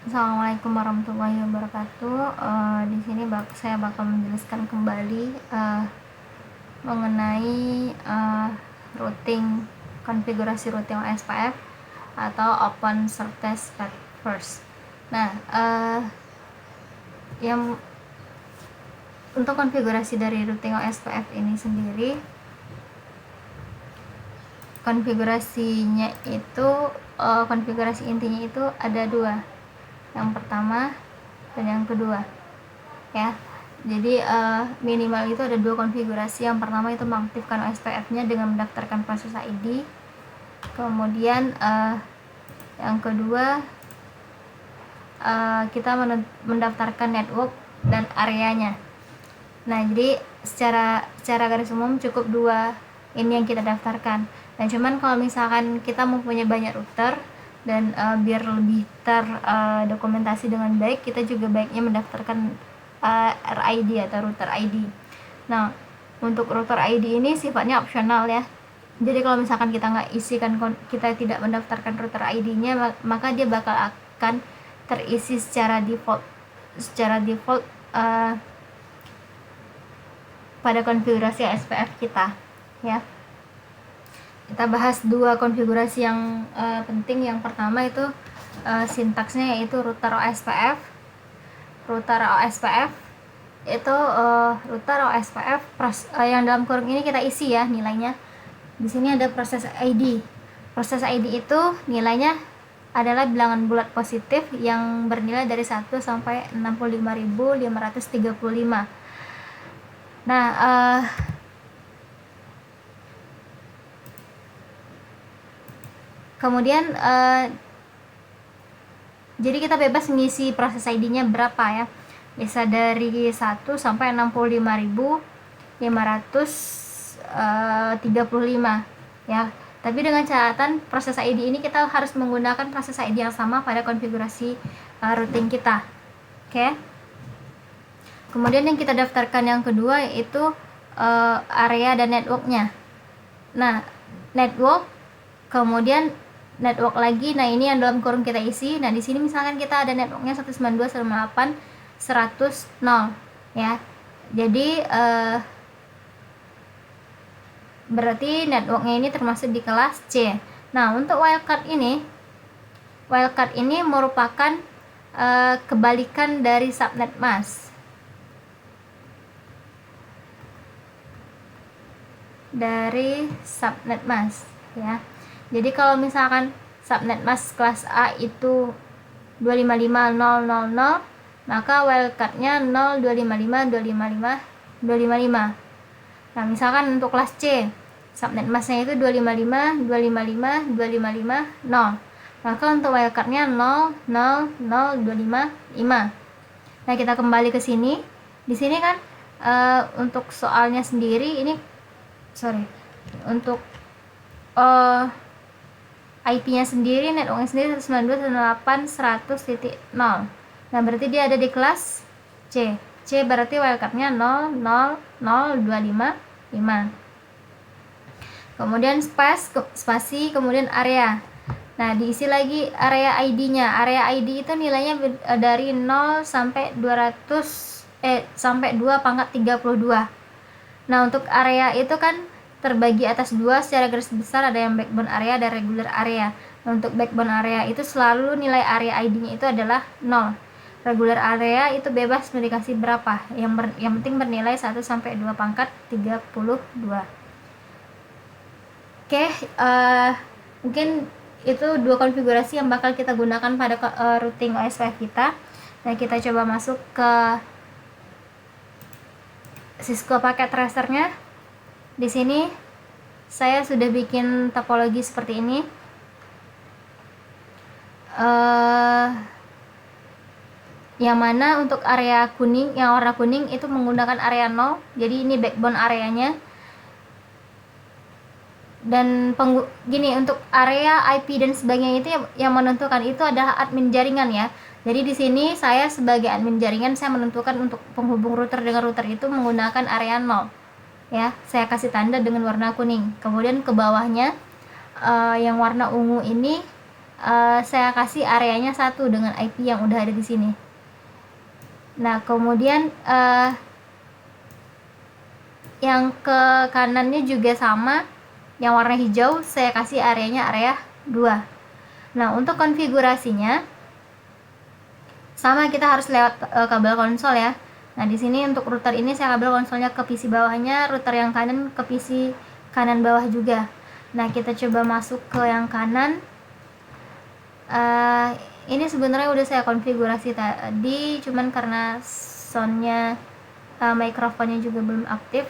Assalamualaikum warahmatullahi wabarakatuh. Di sini saya bakal menjelaskan kembali mengenai routing, konfigurasi routing OSPF atau Open Shortest Path First. Nah, yang untuk konfigurasi dari routing OSPF ini sendiri, konfigurasinya itu konfigurasi intinya itu ada dua, yang pertama dan yang kedua ya. Jadi minimal itu ada dua konfigurasi. Yang pertama itu mengaktifkan OSPF-nya dengan mendaftarkan proses ID. Kemudian yang kedua kita mendaftarkan network dan areanya. Nah, jadi secara garis umum cukup dua ini yang kita daftarkan. Nah, cuman kalau misalkan kita mempunyai banyak router dan biar lebih terdokumentasi dengan baik, kita juga baiknya mendaftarkan RID atau router ID. Nah, untuk router ID ini sifatnya opsional ya. Jadi kalau misalkan kita nggak isikan, kita tidak mendaftarkan router ID-nya, maka dia bakal akan terisi secara default pada konfigurasi SPF kita ya. Kita bahas dua konfigurasi yang penting. Yang pertama itu sintaksnya, yaitu router OSPF. Router OSPF itu router OSPF yang dalam kurung ini kita isi ya nilainya. Di sini ada proses ID. Proses ID itu nilainya adalah bilangan bulat positif yang bernilai dari 1 sampai 65.535. Nah, kemudian jadi kita bebas mengisi proses ID-nya berapa ya. Bisa dari 1 sampai 65.535 ya. Tapi dengan catatan proses ID ini kita harus menggunakan proses ID yang sama pada konfigurasi routing kita. Oke. Kemudian yang kita daftarkan yang kedua yaitu area dan networknya. Nah, network, kemudian network lagi. Nah, ini yang dalam kurung kita isi. Nah, di sini misalkan kita ada networknya 192.168.100 ya. Jadi berarti networknya ini termasuk di kelas C. Nah, untuk wildcard ini merupakan kebalikan dari subnet mask. Ya. Jadi kalau misalkan subnet mask kelas A itu 255.000, maka wildcardnya 0.255.255.255. Nah, misalkan untuk kelas C subnet masknya itu 255.255.255.0, maka untuk wildcardnya 0.0.0.255. Nah, kita kembali ke sini. Di sini kan untuk soalnya sendiri ini untuk IP-nya sendiri, networknya sendiri 192.168.100.0. Nah, berarti dia ada di kelas C. C berarti wildcardnya 0.0.0.255. Kemudian spasi, kemudian area. Nah, diisi lagi area ID-nya. Area ID itu nilainya dari 0 sampai 2 Nah, untuk area itu kan terbagi atas 2 secara garis besar, ada yang backbone area, ada regular area. Nah, untuk backbone area itu selalu nilai area ID-nya itu adalah 0. Regular area itu bebas mau dikasih berapa, yang penting bernilai 1 sampai 2.32. Oke, mungkin itu dua konfigurasi yang bakal kita gunakan pada routing OSPF kita. Nah, kita coba masuk ke Cisco packet tracernya. Di sini saya sudah bikin topologi seperti ini. Yang mana untuk area kuning, yang warna kuning itu menggunakan area 0. Jadi ini backbone areanya. Dan untuk area IP dan sebagainya itu yang menentukan itu adalah admin jaringan ya. Jadi di sini saya sebagai admin jaringan, saya menentukan untuk penghubung router dengan router itu menggunakan area 0 ya. Saya kasih tanda dengan warna kuning. Kemudian ke bawahnya yang warna ungu ini saya kasih areanya 1 dengan IP yang udah ada di sini. Nah, kemudian yang ke kanannya juga sama, yang warna hijau saya kasih areanya area 2. Nah, untuk konfigurasinya sama, kita harus lewat kabel konsol ya. Nah, di sini untuk router ini saya kabel konsolnya ke PC bawahnya, router yang kanan ke PC kanan bawah juga. Nah, kita coba masuk ke yang kanan. Ini sebenarnya udah saya konfigurasi tadi, cuman karena soundnya mikrofonnya juga belum aktif,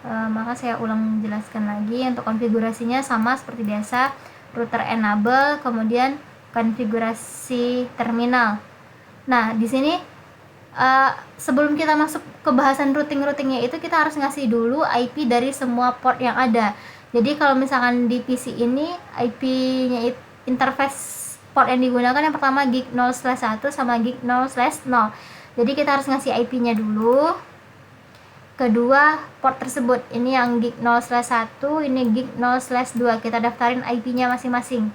maka saya ulang jelaskan lagi. Untuk konfigurasinya sama seperti biasa, router enable, kemudian konfigurasi terminal. Nah, di sini sebelum kita masuk ke bahasan routingnya itu, kita harus ngasih dulu IP dari semua port yang ada. Jadi kalau misalkan di PC ini IP-nya interface port yang digunakan yang pertama gig 0/1 sama gig 0/0. Jadi kita harus ngasih IP-nya dulu. Kedua port tersebut, ini yang gig 0/1, ini gig 0/2. Kita daftarin IP-nya masing-masing.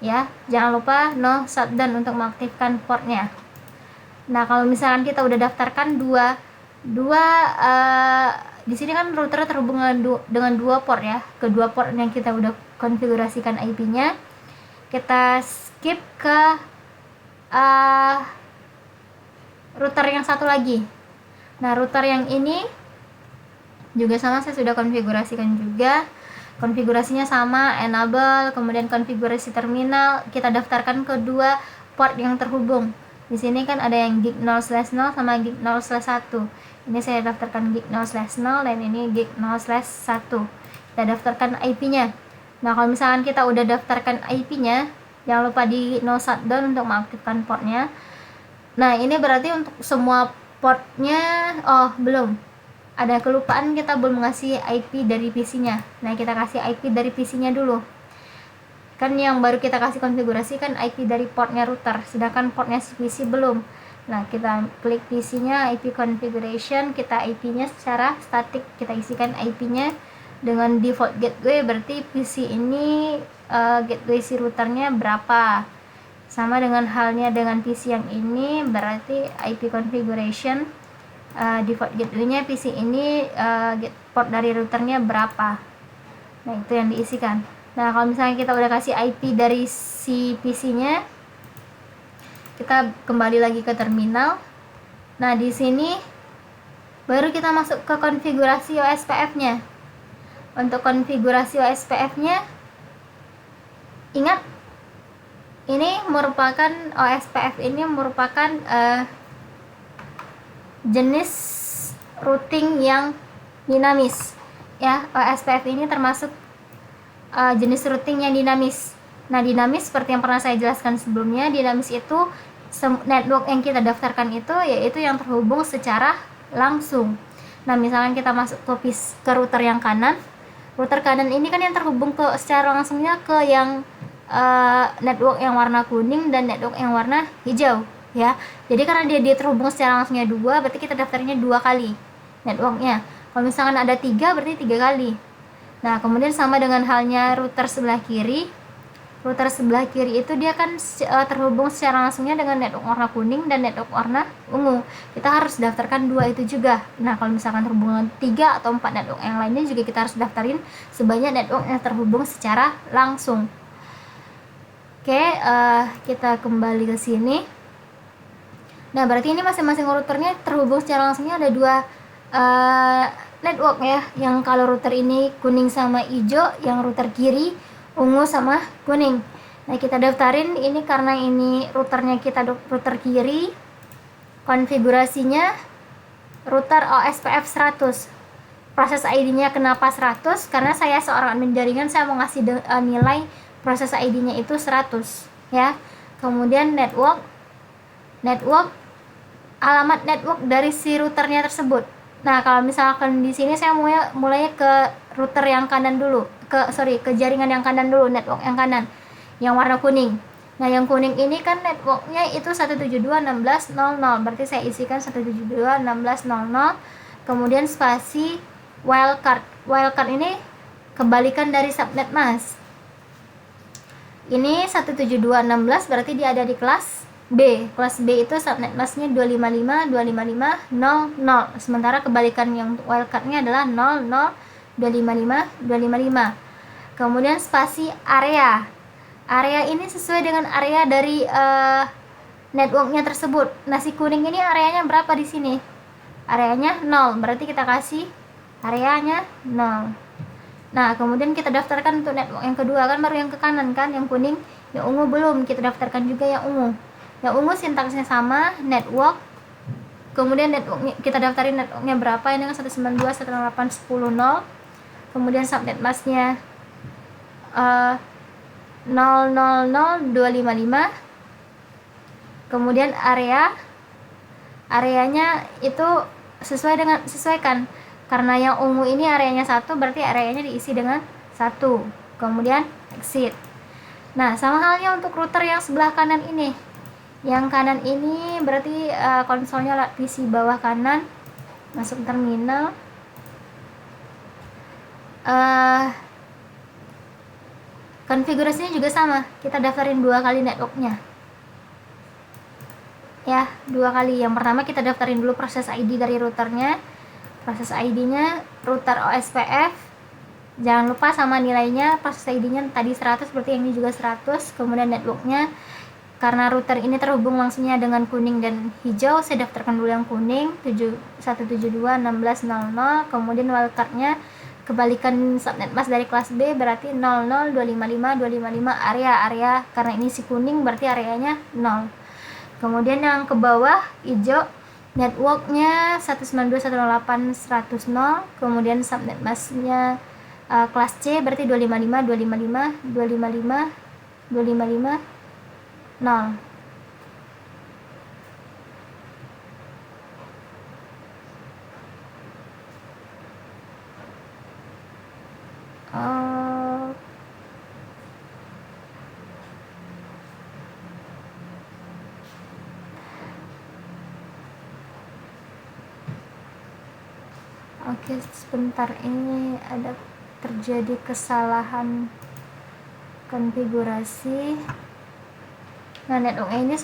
Ya, jangan lupa no shutdown untuk mengaktifkan portnya. Nah, kalau misalkan kita udah daftarkan di sini kan router terhubung dengan 2 port ya. Kedua port yang kita udah konfigurasikan IP-nya, kita skip ke router yang satu lagi. Nah, router yang ini juga sama, saya sudah konfigurasikan juga. Konfigurasinya sama, enable, kemudian konfigurasi terminal, kita daftarkan kedua port yang terhubung. Di sini kan ada yang gig 0/0 sama gig 0/1. Ini saya daftarkan gig 0/0 dan ini gig 0/1. Kita daftarkan IP-nya. Nah, kalau misalkan kita udah daftarkan IP-nya, jangan lupa di no shutdown untuk mengaktifkan portnya. Nah, ini berarti untuk semua portnya, belum. Ada kelupaan, kita belum ngasih IP dari PC-nya. Nah, kita kasih IP dari PC-nya dulu. Kan yang baru kita kasih konfigurasi kan IP dari portnya router, sedangkan portnya PC belum. Nah, kita klik PC-nya, IP configuration, kita IP-nya secara statik, kita isikan IP-nya dengan default gateway, berarti PC ini gateway si routernya berapa. Sama dengan halnya dengan PC yang ini, berarti IP configuration default gateway-nya PC ini port dari routernya berapa. Nah, itu yang diisikan. Nah, kalau misalnya kita udah kasih IP dari si PC-nya, kita kembali lagi ke terminal. Nah, di sini baru kita masuk ke konfigurasi OSPF-nya. Untuk konfigurasi OSPF-nya, ingat, ini merupakan OSPF ini merupakan jenis routing yang dinamis ya. OSPF ini termasuk jenis routing yang dinamis. Nah, dinamis seperti yang pernah saya jelaskan sebelumnya, dinamis itu network yang kita daftarkan itu yaitu yang terhubung secara langsung. Nah, misalkan kita masuk ke router yang kanan, router kanan ini kan yang terhubung secara langsungnya ke yang network yang warna kuning dan network yang warna hijau ya. Jadi karena dia terhubung secara langsungnya 2, berarti kita daftarnya 2 kali networknya. Kalau misalkan ada 3, berarti 3 kali. Nah, kemudian sama dengan halnya router sebelah kiri. Router sebelah kiri itu dia kan terhubung secara langsungnya dengan network warna kuning dan network warna ungu. Kita harus daftarkan 2 itu juga. Nah, kalau misalkan terhubung 3 atau 4 network yang lainnya juga kita harus daftarin sebanyak network yang terhubung secara langsung. Oke, kita kembali ke sini. Nah, berarti ini masing-masing routernya terhubung secara langsungnya ada 2 network ya. Yang kalau router ini kuning sama hijau, yang router kiri ungu sama kuning. Nah, kita daftarin ini karena ini routernya kita router kiri. Konfigurasinya router OSPF 100. Proses ID-nya kenapa 100? Karena saya seorang admin jaringan, saya mau ngasih nilai proses ID-nya itu 100 ya. Kemudian network alamat network dari si routernya tersebut. Nah, kalau misalkan di sini saya mulai ke router yang kanan dulu, ke jaringan yang kanan dulu, network yang kanan, yang warna kuning. Nah, yang kuning ini kan networknya itu 172.16.00, berarti saya isikan 172.16.00, kemudian spasi wildcard. Wildcard ini kebalikan dari subnet mas. Ini 172.16 berarti dia ada di kelas B. Kelas B itu subnet masknya 255, 255, 00. Sementara kebalikan yang wildcardnya adalah 00, 255, 255. Kemudian spasi area. Area ini sesuai dengan area dari networknya tersebut. Nasi kuning ini areanya berapa di sini? Areanya 0, berarti kita kasih areanya 0. Nah, kemudian kita daftarkan untuk network yang kedua, kan baru yang ke kanan kan, yang kuning. Yang ungu belum, kita daftarkan juga yang ungu. Yang ungu sintaksnya sama, network. Kemudian networknya, kita daftarin networknya berapa, ini kan 192.168.10.0. Kemudian subnet masknya 000.255. Kemudian areanya itu sesuaikan. Karena yang ungu ini areanya 1, berarti areanya diisi dengan 1. Kemudian exit. Nah, sama halnya untuk router yang sebelah kanan ini. Yang kanan ini berarti konsolnya PC bawah kanan. Masuk terminal. Konfigurasinya juga sama. Kita daftarin 2 kali networknya. Ya, 2 kali. Yang pertama kita daftarin dulu proses ID dari routernya. Proses ID-nya router OSPF, jangan lupa sama nilainya. Proses ID-nya tadi 100, berarti yang ini juga 100. Kemudian networknya, karena router ini terhubung langsungnya dengan kuning dan hijau, saya daftarkan dulu yang kuning 172.16.00. Kemudian wildcardnya kebalikan subnet mask dari kelas B, berarti 00, 255, 255 area. Karena ini si kuning berarti areanya 0. Kemudian yang ke bawah hijau, networknya 192.168.100.0. Kemudian subnet masknya kelas C berarti 255, 255, 255, 255, 0. Oke, sebentar, ini ada terjadi kesalahan konfigurasi. Nah, networknya ini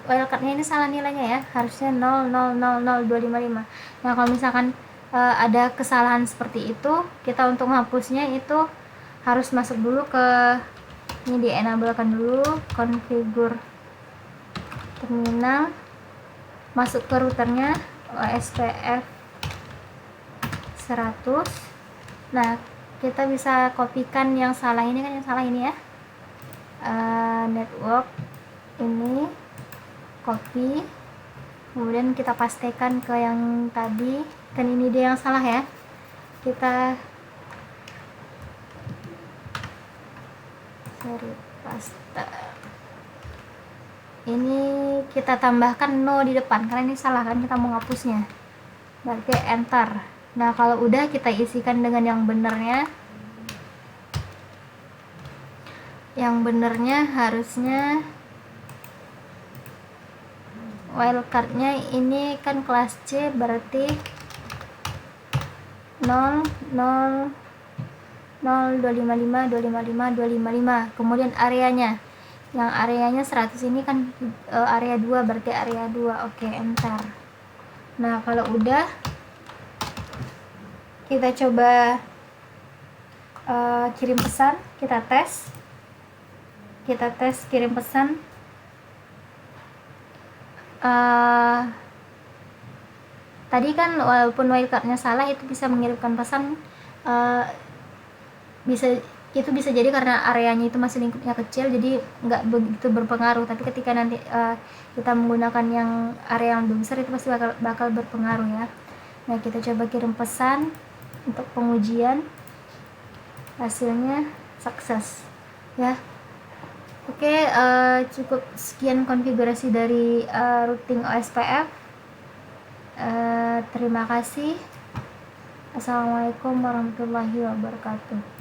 wildcardnya ini salah nilainya ya, harusnya 0000255. Nah, kalau misalkan ada kesalahan seperti itu, kita untuk menghapusnya itu harus masuk dulu ke ini, di enablekan dulu konfigur terminal, masuk ke routernya OSPF 100. Nah, kita bisa kopikan yang salah ini kan, yang salah ini ya, network ini, copy, kemudian kita pastekan ke yang tadi, kan ini dia yang salah ya, kita cari paste, ini kita tambahkan no di depan karena ini salah kan, kita mau ngapusnya, berarti enter. Nah, kalau udah kita isikan dengan yang benernya. Yang benernya harusnya wildcardnya ini kan kelas C, berarti 0, 0, 0, 255, 255, 255. Kemudian areanya, yang areanya 100 ini kan area 2, berarti area 2. Oke, enter. Nah, kalau udah, kita coba kirim pesan, kita tes kirim pesan. Tadi kan walaupun wildcardnya salah, itu bisa mengirimkan pesan, itu bisa jadi karena areanya itu masih lingkupnya kecil, jadi nggak begitu berpengaruh. Tapi ketika nanti kita menggunakan yang area yang lebih besar, itu pasti bakal berpengaruh ya. Nah, kita coba kirim pesan untuk pengujian, hasilnya sukses ya. Oke, cukup sekian konfigurasi dari routing OSPF. Terima kasih. Assalamualaikum warahmatullahi wabarakatuh.